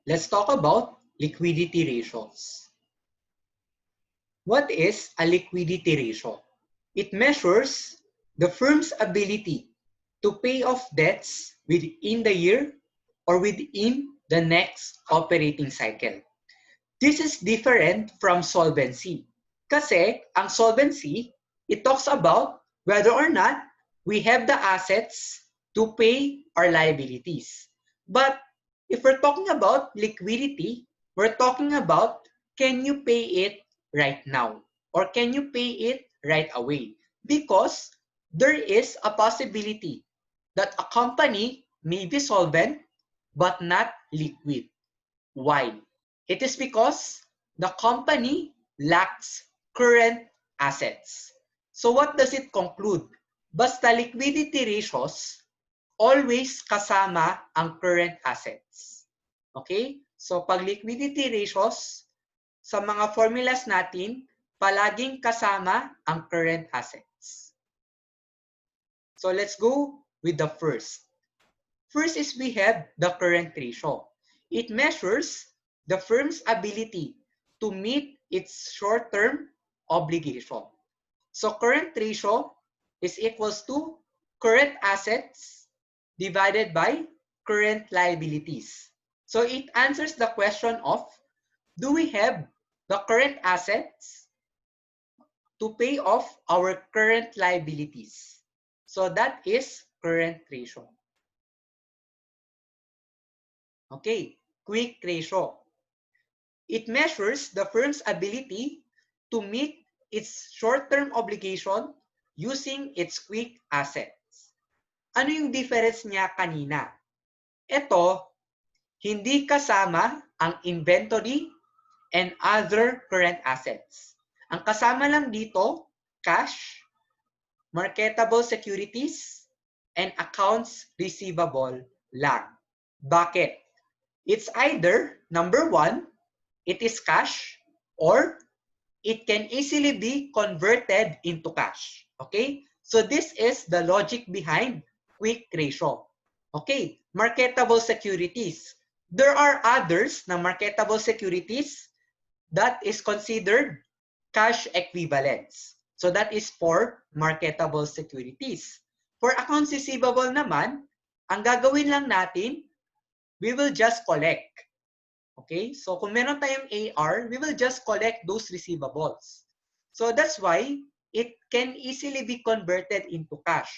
let's talk about liquidity ratios. What is a liquidity ratio? It measures the firm's ability to pay off debts within the year or within the next operating cycle. This is different from solvency. Kasi ang solvency, it talks about whether or not we have the assets to pay our liabilities. But if we're talking about liquidity, we're talking about can you pay it right now or can you pay it right away? Because there is a possibility that a company may be solvent but not liquid. Why? It is because the company lacks current assets. So what does it conclude? Basta liquidity ratios, always kasama ang current assets. Okay? So pag liquidity ratios, sa mga formulas natin, palaging kasama ang current assets. So let's go with the first. First is we have the current ratio. It measures the firm's ability to meet its short-term obligation. So current ratio is equals to current assets divided by current liabilities. So it answers the question of, do we have the current assets to pay off our current liabilities? So that is current ratio. Okay, quick ratio. It measures the firm's ability to meet its short-term obligation using its quick assets. Ano yung difference niya kanina? Ito, hindi kasama ang inventory and other current assets. Ang kasama lang dito, cash, marketable securities, and accounts receivable lang. Bakit? It's either, number one, it is cash, or it can easily be converted into cash. Okay? So this is the logic behind quick ratio. Okay, marketable securities. There are others na marketable securities that is considered cash equivalents. So that is for marketable securities. For accounts receivable naman, ang gagawin lang natin, we will just collect. Okay? So kung meron tayong AR, we will just collect those receivables. So that's why it can easily be converted into cash,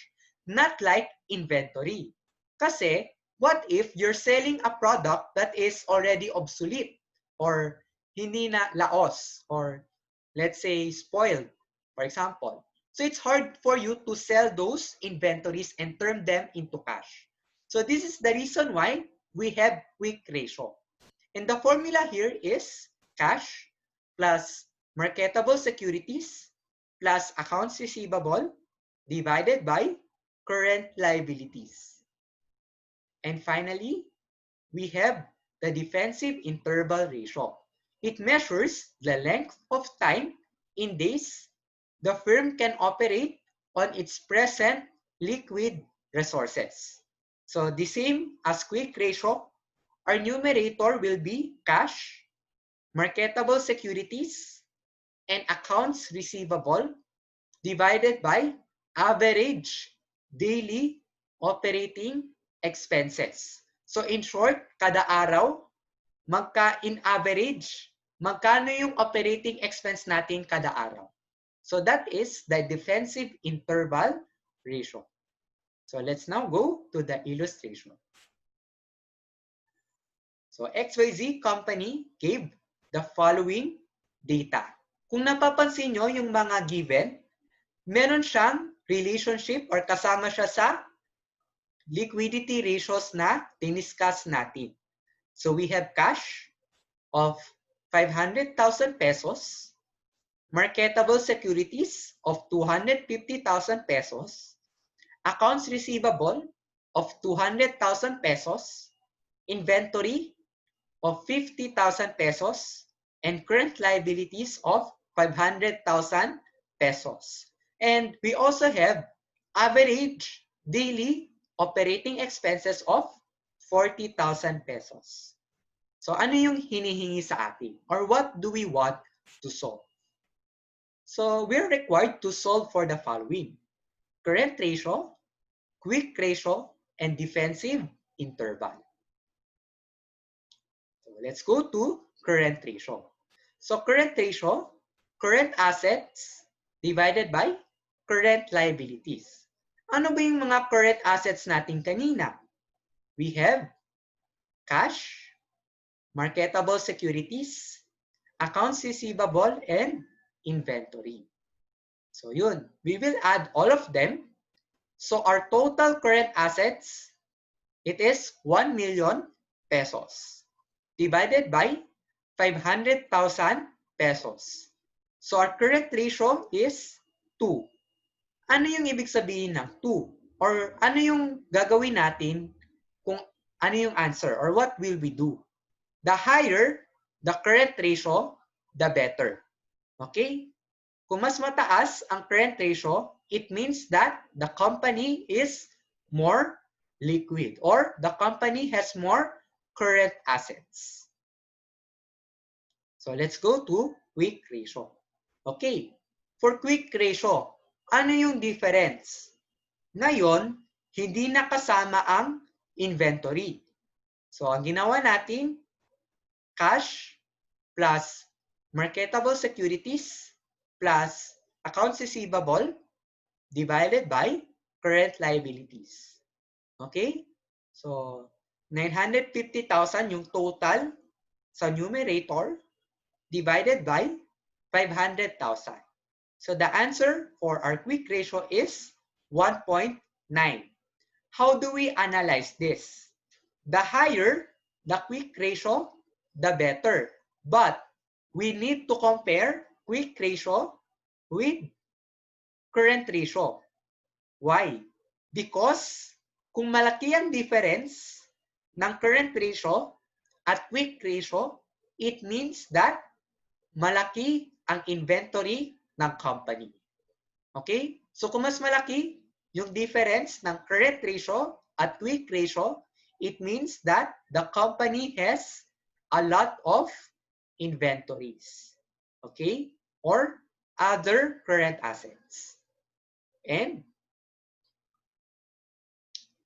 not like inventory. Kasi what if you're selling a product that is already obsolete or hindi na laos or let's say spoiled, for example. So it's hard for you to sell those inventories and turn them into cash. So this is the reason why we have quick ratio. And the formula here is cash plus marketable securities plus accounts receivable divided by current liabilities. And finally, we have the defensive interval ratio. It measures the length of time in days the firm can operate on its present liquid resources. So the same as quick ratio, our numerator will be cash, marketable securities, and accounts receivable divided by average daily operating expenses. So in short, kada araw, in average, magkano yung operating expense natin kada araw. So that is the defensive interval ratio. So let's now go to the illustration. So XYZ company gave the following data. Kung napapansin nyo yung mga given, meron siyang relationship or kasama siya sa liquidity ratios na diniscuss natin. So we have cash of 500,000 pesos, marketable securities of 250,000 pesos, accounts receivable of 200,000 pesos, inventory of 50,000 pesos, and current liabilities of 500,000 pesos. And we also have average daily operating expenses of 40,000 pesos. So ano yung hinihingi sa atin? Or what do we want to solve? So we're required to solve for the following: current ratio, quick ratio, and defensive interval. So let's go to current ratio. So current ratio, current assets divided by current liabilities. Ano ba yung mga current assets natin kanina? We have cash, marketable securities, accounts receivable, and inventory. So yun, we will add all of them. So our total current assets, it is 1 million pesos divided by 500,000 pesos. So our current ratio is 2. Ano yung ibig sabihin ng 2? Or ano yung gagawin natin kung ano yung answer? Or what will we do? The higher the current ratio, the better. Okay? Kung mas mataas ang current ratio, it means that the company is more liquid or the company has more current assets. So let's go to quick ratio. Okay, for quick ratio, ano yung difference? Ngayon, hindi nakasama ang inventory. So ang ginawa natin, cash plus marketable securities plus accounts receivable divided by current liabilities. Okay? So 950,000 yung total sa numerator divided by 500,000. So the answer for our quick ratio is 1.9. How do we analyze this? The higher the quick ratio, the better. But we need to compare quick ratio with current ratio. Why? Because kung malaki ang difference ng current ratio at quick ratio, it means that malaki ang inventory ng company. Okay? So kung mas malaki yung difference ng current ratio at quick ratio, it means that the company has a lot of inventories. Okay? Or other current assets. And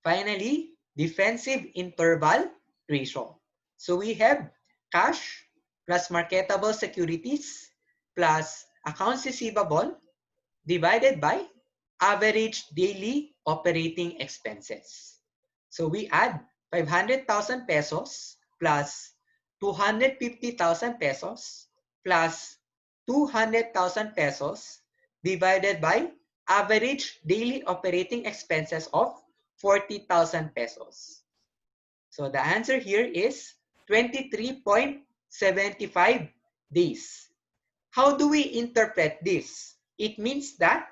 finally, defensive interval ratio. So we have cash plus marketable securities plus accounts receivable divided by average daily operating expenses. So we add 500,000 pesos plus 250,000 pesos plus 200,000 pesos divided by average daily operating expenses of 40,000 pesos. So the answer here is 23.75 days. How do we interpret this? It means that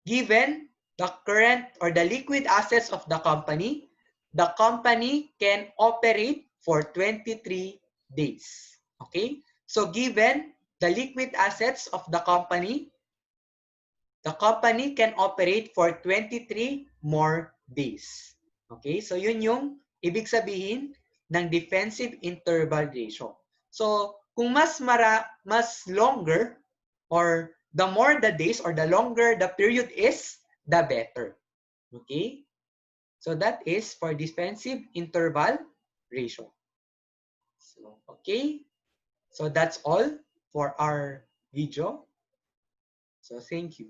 given the current or the liquid assets of the company can operate for 23 days. Okay? So given the liquid assets of the company can operate for 23 more days. Okay? So yun yung ibig sabihin ng defensive interval ratio. So kung mas longer or the more the days or the longer the period is, the better. Okay? So that is for defensive interval ratio. So, okay? So that's all for our video. So thank you.